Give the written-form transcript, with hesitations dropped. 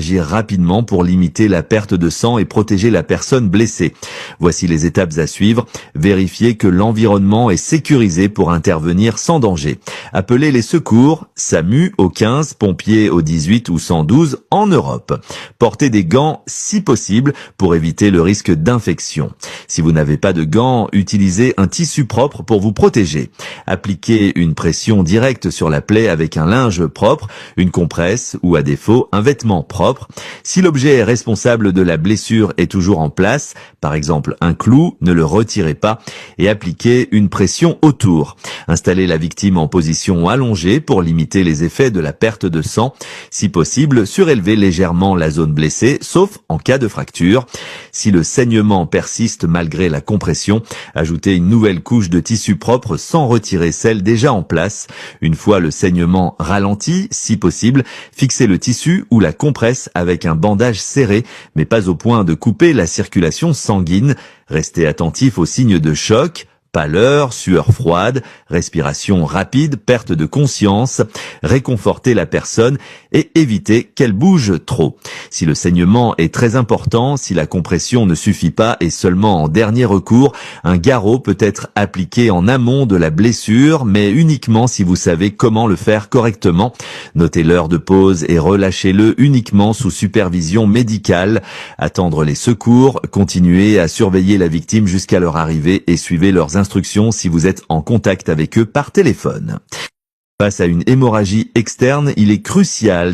agir rapidement pour limiter la perte de sang et protéger la personne blessée. Voici les étapes à suivre. Vérifiez que l'environnement est sécurisé pour intervenir sans danger. Appelez les secours, SAMU au 15, pompiers au 18 ou 112 en Europe. Portez des gants si possible pour éviter le risque d'infection. Si vous n'avez pas de gants, utilisez un tissu propre pour vous protéger. Appliquez une pression directe sur la plaie avec un linge propre, une compresse ou à défaut un vêtement propre. Si l'objet responsable de la blessure est toujours en place, par exemple un clou, ne le retirez pas et appliquez une pression autour. Installez la victime en position allongée pour limiter les effets de la perte de sang. Si possible, surélevez légèrement la zone blessée, sauf en cas de fracture. Si le saignement persiste malgré la compression, ajoutez une nouvelle couche de tissu propre sans retirer celle déjà en place. Une fois le saignement ralenti, si possible, fixez le tissu ou la compresse avec un bandage serré, mais pas au point de couper la circulation sanguine. Restez attentif aux signes de choc, pâleur, sueur froide, respiration rapide, perte de conscience. Réconfortez la personne et évitez qu'elle bouge trop. Si le saignement est très important, si la compression ne suffit pas et seulement en dernier recours, un garrot peut être appliqué en amont de la blessure, mais uniquement si vous savez comment le faire correctement. Notez l'heure de pause et relâchez-le uniquement sous supervision médicale. Attendre les secours, continuez à surveiller la victime jusqu'à leur arrivée et suivez leurs instructions si vous êtes en contact avec eux par téléphone. Face à une hémorragie externe, il est crucial